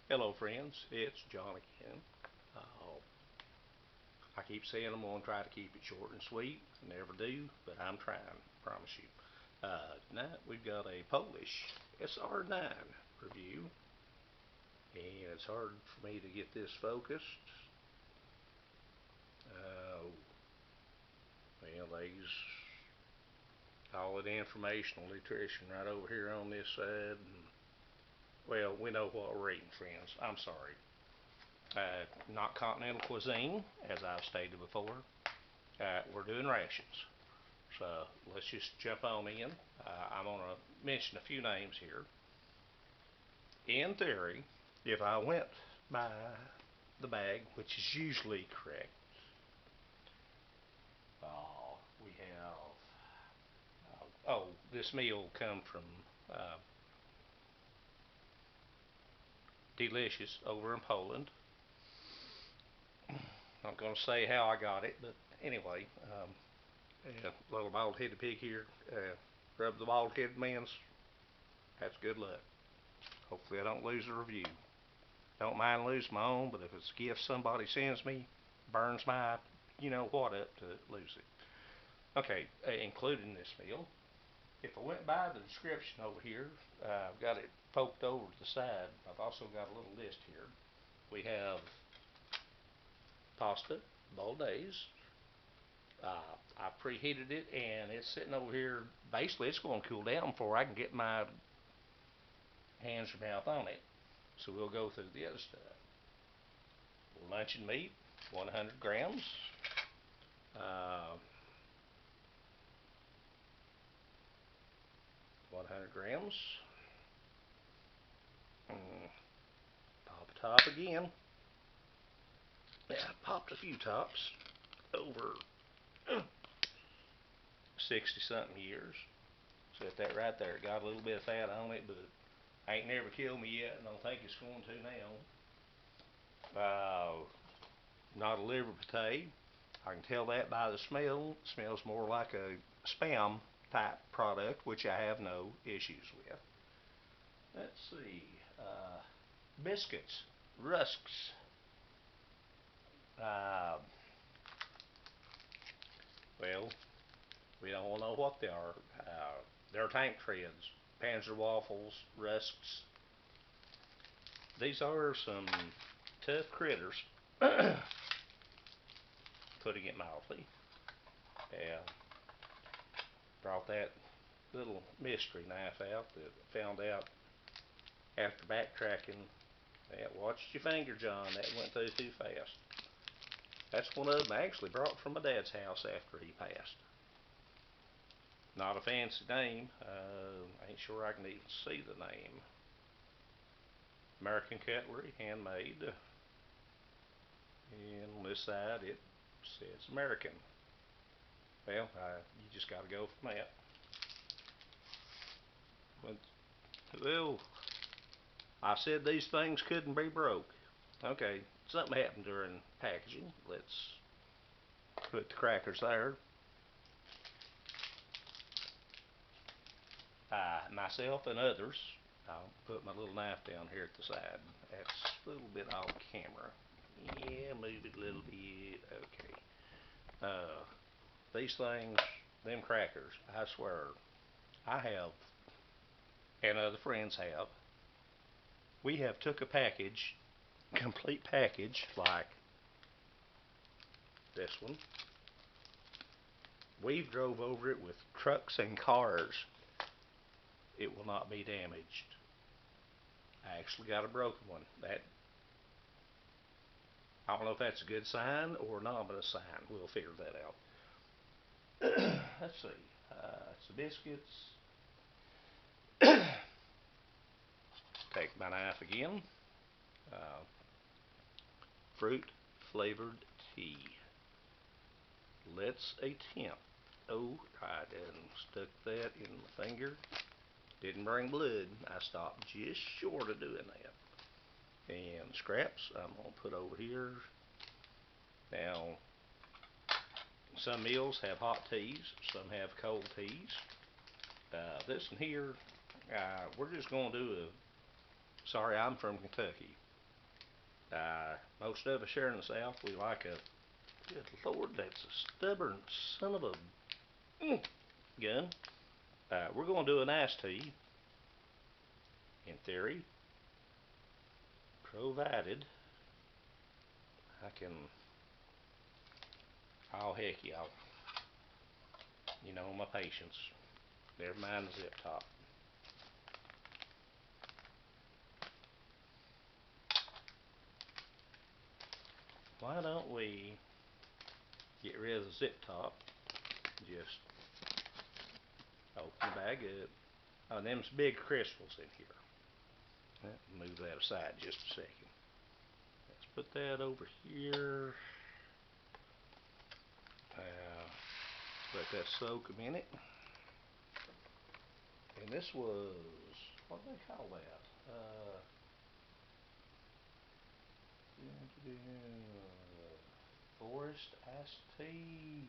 Hello friends, it's John again. I keep saying I'm going to try to keep it short and sweet. I never do, but I'm trying, promise you. Tonight we've got a Polish SR9 review, and it's hard for me to get this focused. Uh, there's all the informational nutrition right over here on this side. And, well, we know what we're eating, friends. I'm sorry. Not continental cuisine, as I've stated before. We're doing rations. So let's just jump on in. I'm going to mention a few names here. In theory, if I went by the bag, which is usually correct, we have, this meal come from uh, Delicious over in Poland. I'm going to say how I got it, but anyway, little bald-headed pig here. Rub the bald-headed man's. That's good luck. Hopefully I don't lose a review. Don't mind losing my own, but if it's a gift somebody sends me, burns my you know what up to lose it. Okay, including this meal. If I went by the description over here, I've got it poked over to the side. I've also got a little list here. We have pasta, Bolognaise. I preheated it and it's sitting over here. Basically, it's going to cool down before I can get my hands or mouth on it. So we'll go through the other stuff. Luncheon meat, 100 grams. Uh, 100 grams. Pop a top again. Yeah, I popped a few tops over 60 something years. Set that right there. Got a little bit of fat on it, but ain't never killed me yet, and I don't think it's going to now. Not a liver pate. I can tell that by the smell. It smells more like a spam type product, which I have no issues with. Let's see. Biscuits, rusks. Uh, well, we don't know what they are. They're tank treads, Panzer waffles, rusks. These are some tough critters, putting it mildly. Yeah, brought that little mystery knife out that I found out after backtracking. Yeah, watch your finger, John. That went through too fast. That's one of them I actually brought from my dad's house after he passed. Not a fancy name. Ain't sure I can even see the name. American cutlery, handmade. And on this side it says American. Well, you just got to go from that. Well, I said these things couldn't be broke. Okay, something happened during packaging. Let's put the crackers there. Myself and others, I'll put my little knife down here at the side. That's a little bit off camera. Yeah, move it a little bit. Okay. These things, them crackers, I swear, I have, and other friends have, we have took a package, complete package, like this one. We've drove over it with trucks and cars. It will not be damaged. I actually got a broken one. That, I don't know if that's a good sign or an ominous sign. We'll figure that out. Let's see. Some biscuits. Take my knife again. Uh, Fruit flavored tea. Let's attempt. Oh, I done stuck that in my finger. Didn't bring blood. I stopped just short of doing that. And scraps I'm going to put over here. Now, some meals have hot teas, some have cold teas. This one here, we're just going to do a, sorry, I'm from Kentucky. Most of us here in the South, we like a, good Lord, that's a stubborn son of a gun. We're going to do an iced tea, in theory, provided I can, oh heck y'all, you know my patience, never mind the zip top. Why don't we get rid of the zip top, just open the bag up. Oh, them's big crystals in here. Move that aside just a second. Let's put that over here. Let that soak a minute. And this was, what do they call that? Forest iced tea.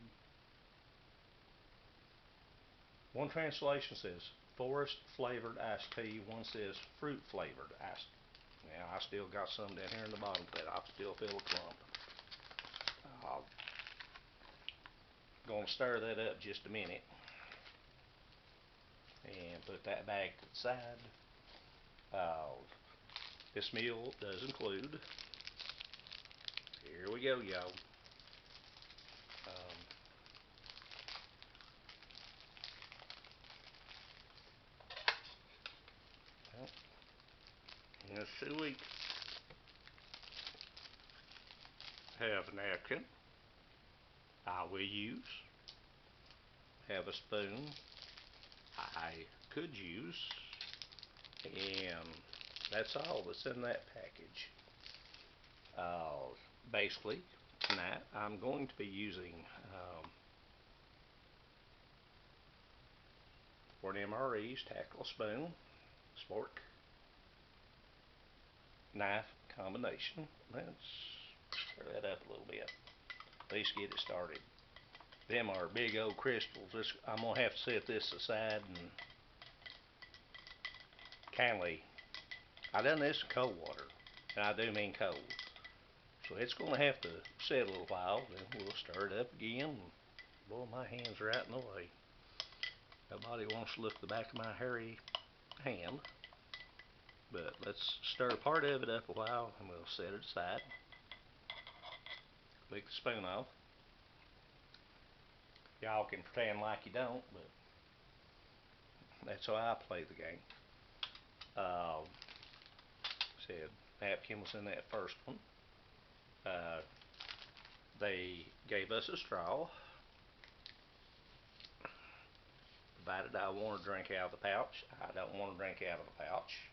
One translation says forest flavored iced tea. One says fruit flavored iced. Now I still got some down here in the bottom that I still feel a clump. Gonna stir that up just a minute and put that back to the side. This meal does include, here we go y'all, let's see, we have a napkin. I will use, have a spoon I could use, and that's all that's in that package. Basically tonight I'm going to be using for an MRE's tactile spoon, spork, knife combination. Let's stir that up a little bit, at least get it started. Them are big old crystals. I'm going to have to set this aside and kindly, I done this in cold water, and I do mean cold. So it's going to have to set a little while, then we'll stir it up again. Boy, my hands are out in the way. Nobody wants to look at the back of my hairy hand. But let's stir part of it up a while and we'll set it aside. Lick the spoon off. Y'all can pretend like you don't, but that's how I play the game. Said napkin was in that first one. They gave us a straw, provided I want to drink out of the pouch. I don't want to drink out of the pouch.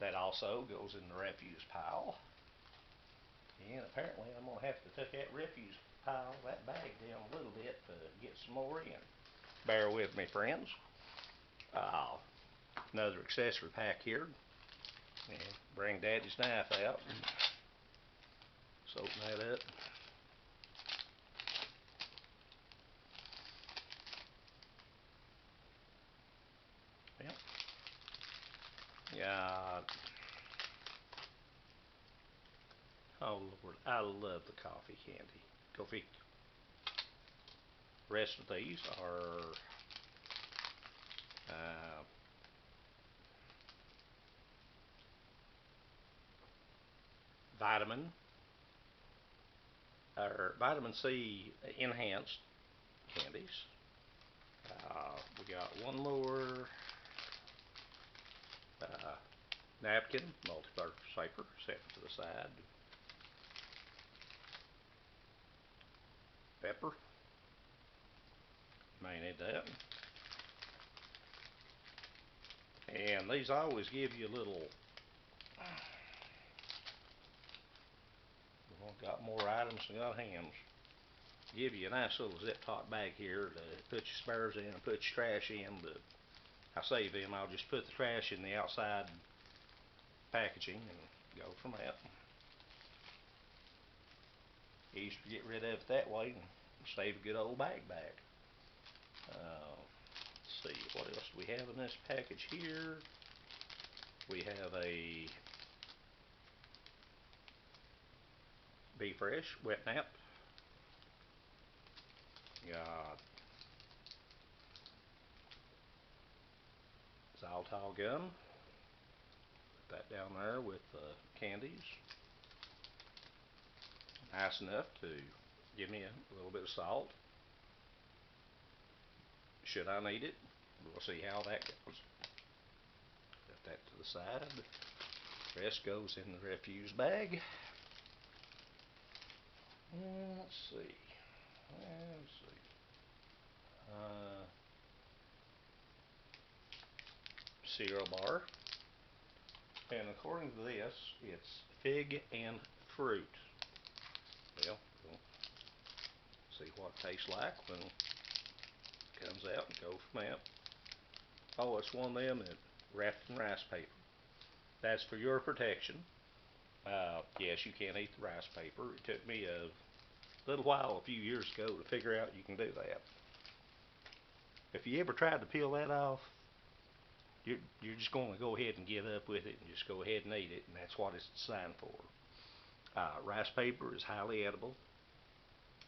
That also goes in the refuse pile. And apparently I'm going to have to take that refuse pile, that bag down a little bit to get some more in. Bear with me, friends. Another accessory pack here. And bring Daddy's knife out and open that up. Yep. Yeah. Oh Lord, I love the coffee candy. Coffee. The rest of these are vitamin C enhanced candies. We got one more napkin, multi-purpose paper, set to the side. Pepper, may need that. And these always give you a little, got more items than got hands. Give you a nice little zip top bag here to put your spares in and put your trash in, but I save them. I'll just put the trash in the outside packaging and go from that. Easy to get rid of it that way and save a good old bag back. Let's see, what else do we have in this package here? We have a Be Fresh Wet Nap. Got xylitol gum. Put that down there with candies. Nice enough to give me a little bit of salt. Should I need it? We'll see how that goes. Put that to the side. The rest goes in the refuse bag. Let's see. Cereal bar. And according to this, it's fig and fruit. Well, we'll see what it tastes like when it comes out and go from that. Oh, it's one of them that wrapped in rice paper. That's for your protection. Yes, you can eat the rice paper. It took me a little while, a few years ago, to figure out you can do that. If you ever tried to peel that off, you're just going to go ahead and give up with it and just go ahead and eat it, and that's what it's designed for. Rice paper is highly edible.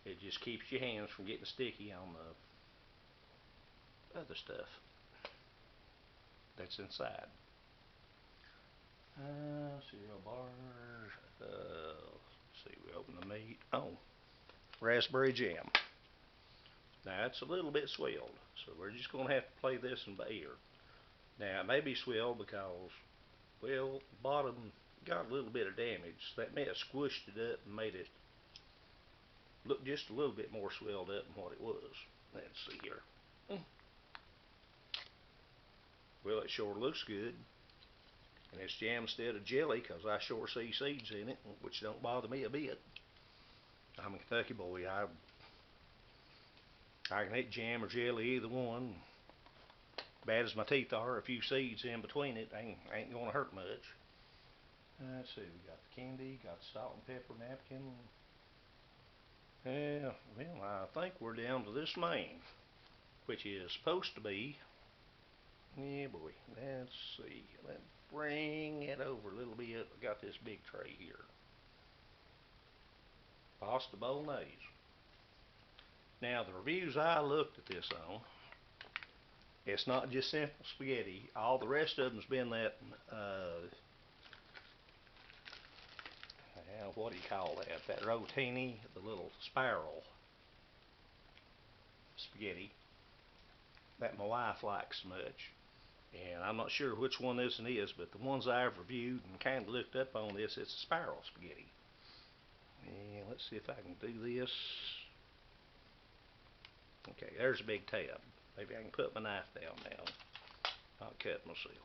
It just keeps your hands from getting sticky on the other stuff that's inside. Cereal bars. Let's see, we open the meat. Oh, raspberry jam. Now it's a little bit swelled, so we're just going to have to play this in by ear. Now it may be swelled because, well, bottom got a little bit of damage. That may have squished it up and made it look just a little bit more swelled up than what it was. Let's see here. Well, it sure looks good. And it's jam instead of jelly because I sure see seeds in it, which don't bother me a bit. I'm a Kentucky boy. I can eat jam or jelly, either one. Bad as my teeth are, a few seeds in between it ain't going to hurt much. Let's see, we got the candy, got the salt and pepper napkin. Yeah, well, I think we're down to this main, which is supposed to be, yeah boy, let's see, let's bring it over a little bit. I got this big tray here. Pasta Bolognaise. Now, the reviews I looked at this on, it's not just simple spaghetti. All the rest of them's been that, what do you call that? That rotini, the little spiral spaghetti that my wife likes so much. And I'm not sure which one this one is, but the ones I've reviewed and kind of looked up on this, it's a spiral spaghetti. And let's see if I can do this. Okay, there's a big tab. Maybe I can put my knife down now. I'll cut myself.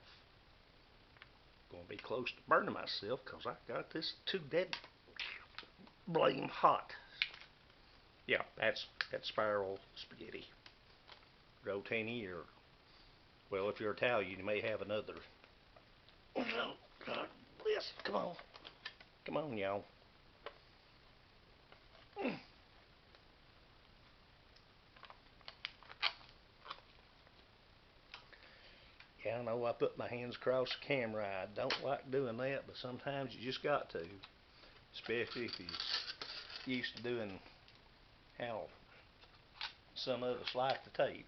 Going to be close to burning myself because I got this too dead blame hot. Yeah, that's spiral spaghetti. Rotini, or, well, if you're Italian, you may have another. Oh, God bless. Come on. Come on, y'all. Yeah, I know I put my hands across the camera. I don't like doing that, but sometimes you just got to. Especially if you're used to doing how some of us like to tape.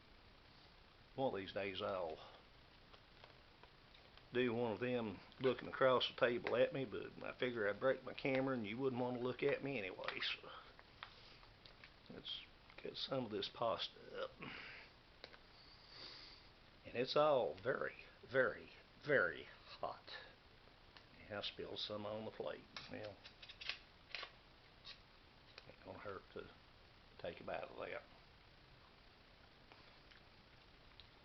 One of these days I'll do one of them looking across the table at me, but I figure I'd break my camera and you wouldn't want to look at me anyway. So let's get some of this pasta up. And it's all very, very, very hot. And I spilled some on the plate. Well, ain't gonna hurt to take a bite of that.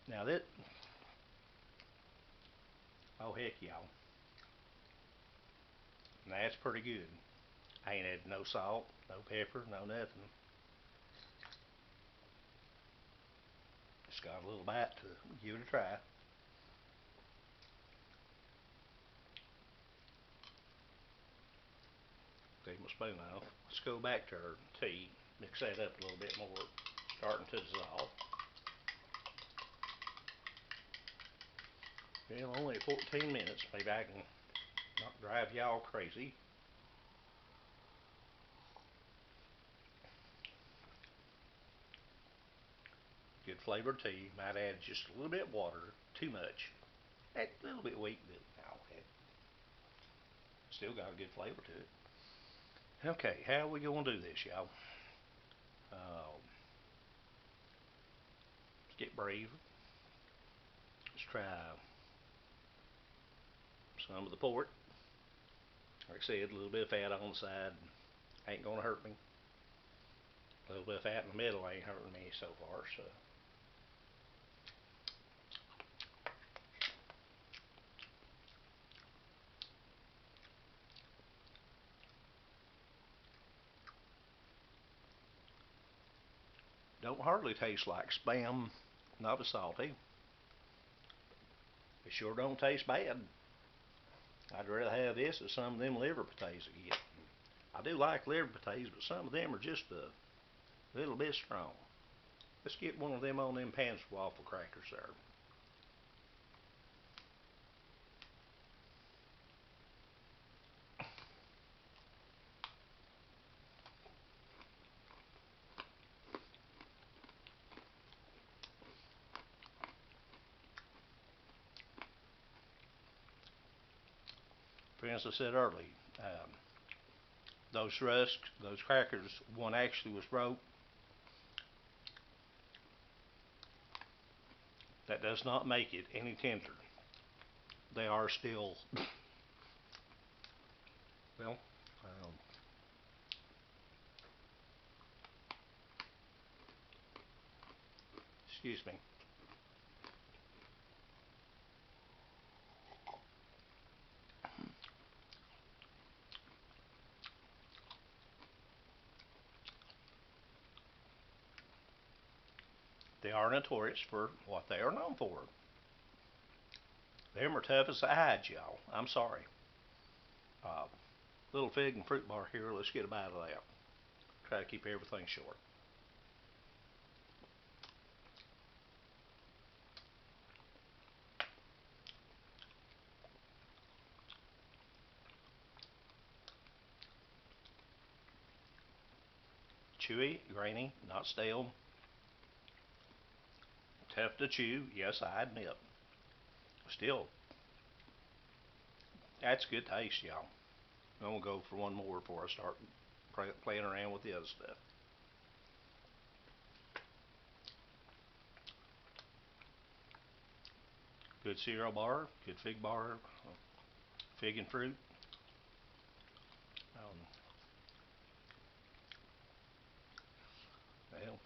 Now that, oh heck y'all, that's pretty good. I ain't had no salt, no pepper, no nothing. Just got a little bite to give it a try. Take my spoon off. Let's go back to our tea. Mix that up a little bit more, starting to dissolve. Well, only 14 minutes. Maybe I can not drive y'all crazy. flavor to you. Might add just a little bit of water, too much. A little bit weak, but no, it still got a good flavor to it. Okay, how are we gonna do this, y'all? Let's get brave. Let's try some of the pork. Like I said, a little bit of fat on the side ain't gonna hurt me. A little bit of fat in the middle ain't hurting me so far, so. Don't hardly taste like Spam, not as salty. It sure don't taste bad. I'd rather have this than some of them liver potatoes I get. I do like liver potatoes, but some of them are just a little bit strong. Let's get one of them on them pants waffle crackers there. As I said earlier, those rusks, those crackers, one actually was broke. That does not make it any tender. They are still, well, excuse me. They are notorious for what they are known for. Them are tough as the hides, y'all. I'm sorry. Uh, little fig and fruit bar here. Let's get a bite of that. Try to keep everything short. Chewy, grainy, not stale. Tough to chew, yes, I admit. Still, that's good taste, y'all. I'm gonna go for one more before I start playing around with the other stuff. Good cereal bar, good fig bar, fig and fruit. Um, well,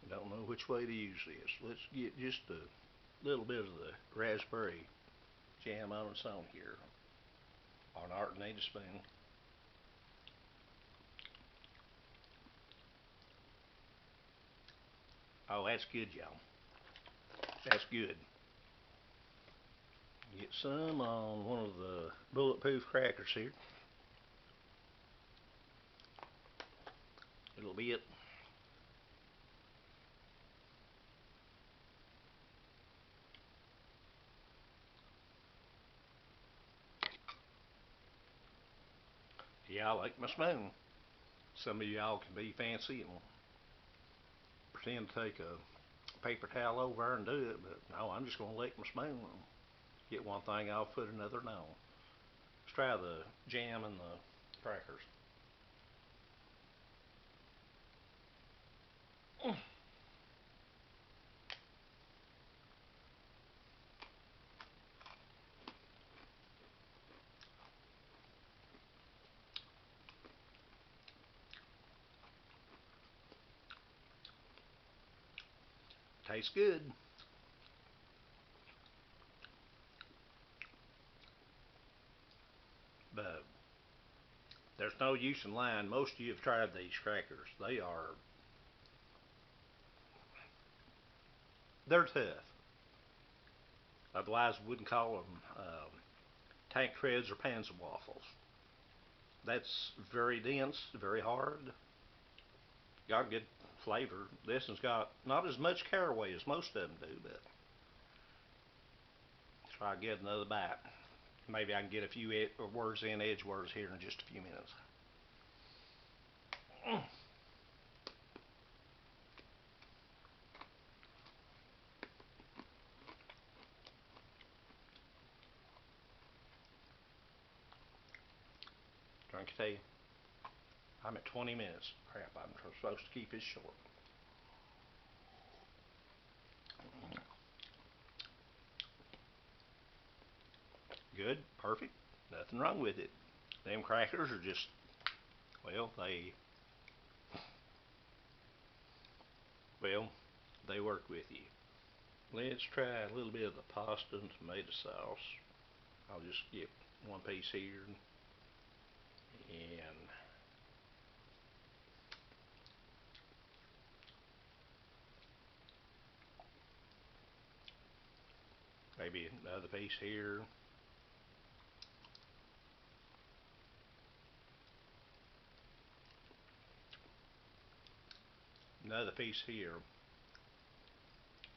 I don't know which way to use this. Let's get just a little bit of the raspberry jam on its own here. On our native spoon. Oh, that's good, y'all. That's good. Get some on one of the bulletproof crackers here. It'll be it. Yeah, I like my spoon. Some of y'all can be fancy and pretend to take a paper towel over there and do it, but no, I'm just going to lick my spoon and get one thing off, put another no. Let's try the jam and the crackers. Tastes good. But there's no use in lying. Most of you have tried these crackers. They're tough. Otherwise, we wouldn't call them tank treads or panzer waffles. That's very dense, very hard. Got good flavor. This has got not as much caraway as most of them do, but try to get another bite. Maybe I can get a few words in, edge words here in just a few minutes. I can tell you, I'm at 20 minutes. Crap, I'm supposed to keep this short. Good, perfect, nothing wrong with it. Them crackers are just, well, well, they work with you. Let's try a little bit of the pasta and tomato sauce. I'll just get one piece here and maybe another piece here. Another piece here.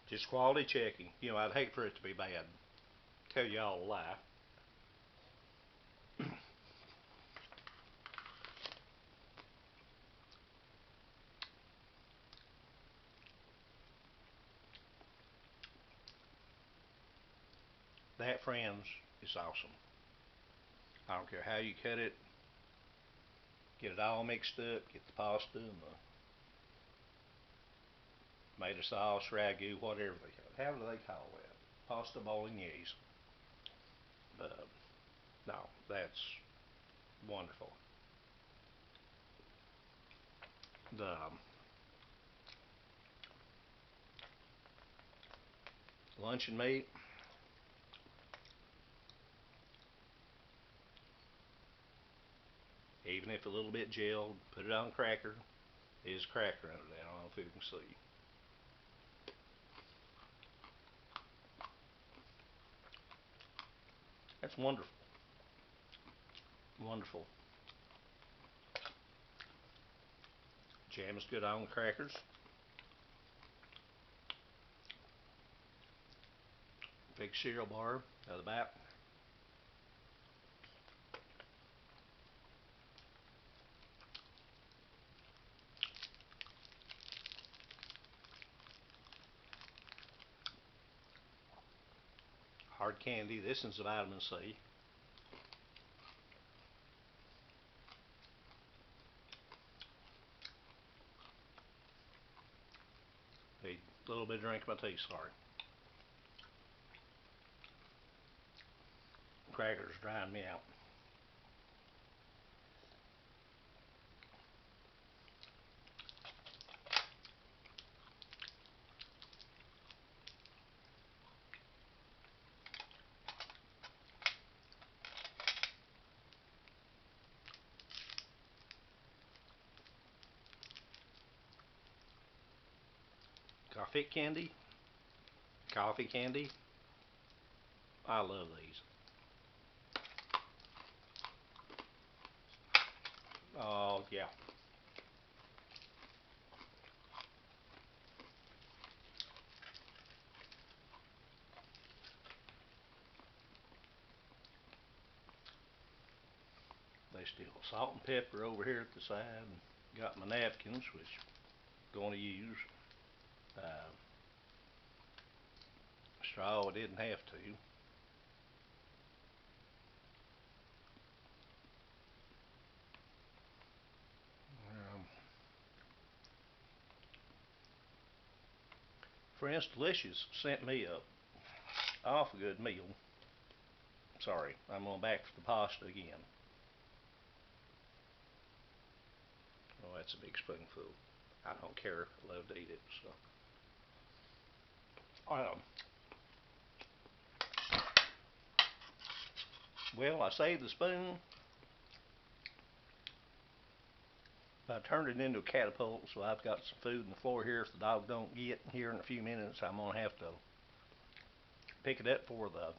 Just quality checking. You know, I'd hate for it to be bad. Tell you all a lie. That, friends, is awesome. I don't care how you cut it. Get it all mixed up. Get the pasta and the tomato sauce, ragu, whatever they call it. How do they call that? Pasta Bolognaise. No, that's wonderful. The luncheon meat, even if a little bit gelled, put it on a cracker. There's a cracker under there. I don't know if you can see. That's wonderful. Wonderful. Jam is good on the crackers. Big cereal bar at the back. Hard candy. This is the vitamin C. Need a little bit of drink of my tea, sorry. Crackers drying me out. Coffee candy. Coffee candy. I love these. Oh, yeah. They still salt and pepper over here at the side. Got my napkins, which I'm going to use. Straw, I didn't have to. Um, Friends Delicious sent me a awful good meal. Sorry, I'm going back for the pasta again. Oh, that's a big spoonful. I don't care. I love to eat it. So, well, I saved the spoon. I turned it into a catapult, so I've got some food on the floor here. If the dog don't get here in a few minutes, I'm gonna have to pick it up for the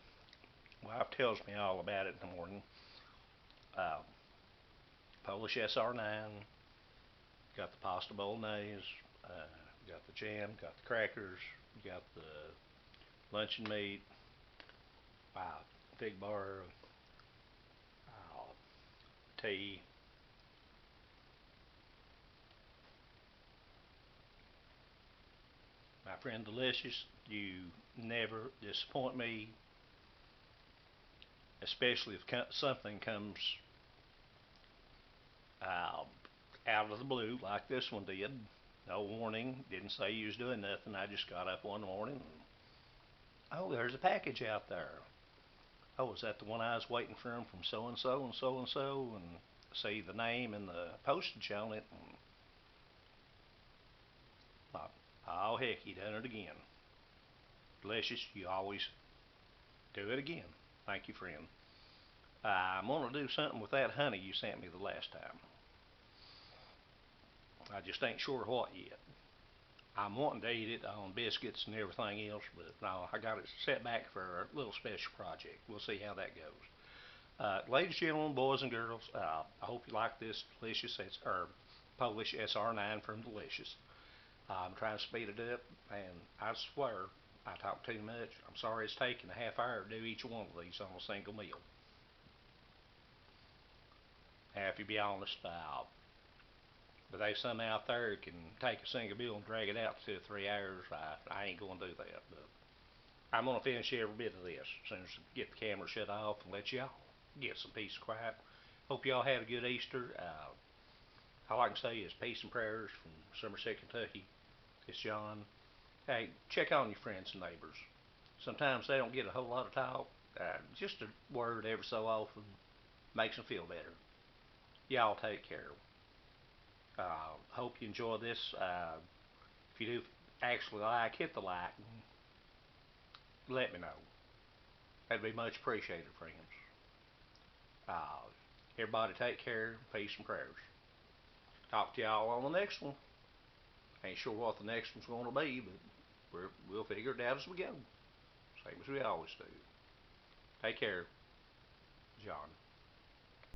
wife tells me all about it in the morning. Uh, Polish SR9, got the pasta bolognese, got the jam, got the crackers, got the luncheon meat, big bar of tea. My friend Delicious, you never disappoint me, especially if something comes uh, out of the blue, like this one did. No warning, didn't say you was doing nothing. I just got up one morning and, oh, there's a package out there. Oh, is that the one I was waiting for from so and so and so and so? And see the name and the postage on it. And thought, oh, heck, he done it again. Delicious, you always do it again. Thank you, friend. I'm going to do something with that honey you sent me the last time. I just ain't sure what yet. I'm wanting to eat it on biscuits and everything else, but no, I got it set back for a little special project. We'll see how that goes. Ladies, gentlemen, boys, and girls, I hope you like this delicious Polish SR9 from Delicious. I'm trying to speed it up, and I swear I talk too much. I'm sorry it's taking a half hour to do each one of these on a single meal. Have to be honest, but there's some out there that can take a single meal and drag it out to 2 or 3 hours. I ain't going to do that, but I'm going to finish every bit of this as soon as I get the camera shut off and let y'all get some peace and quiet. Hope y'all had a good Easter. All I can say is peace and prayers from Somerset, Kentucky. It's John. Hey, check on your friends and neighbors. Sometimes they don't get a whole lot of talk. Just a word every so often makes them feel better. Y'all take care. Hope you enjoy this. If you do actually like, hit the like. Let me know. That'd be much appreciated, friends. Uh, Everybody take care. Peace and prayers. Talk to y'all on the next one. Ain't sure what the next one's going to be, but we'll figure it out as we go. Same as we always do. Take care, John.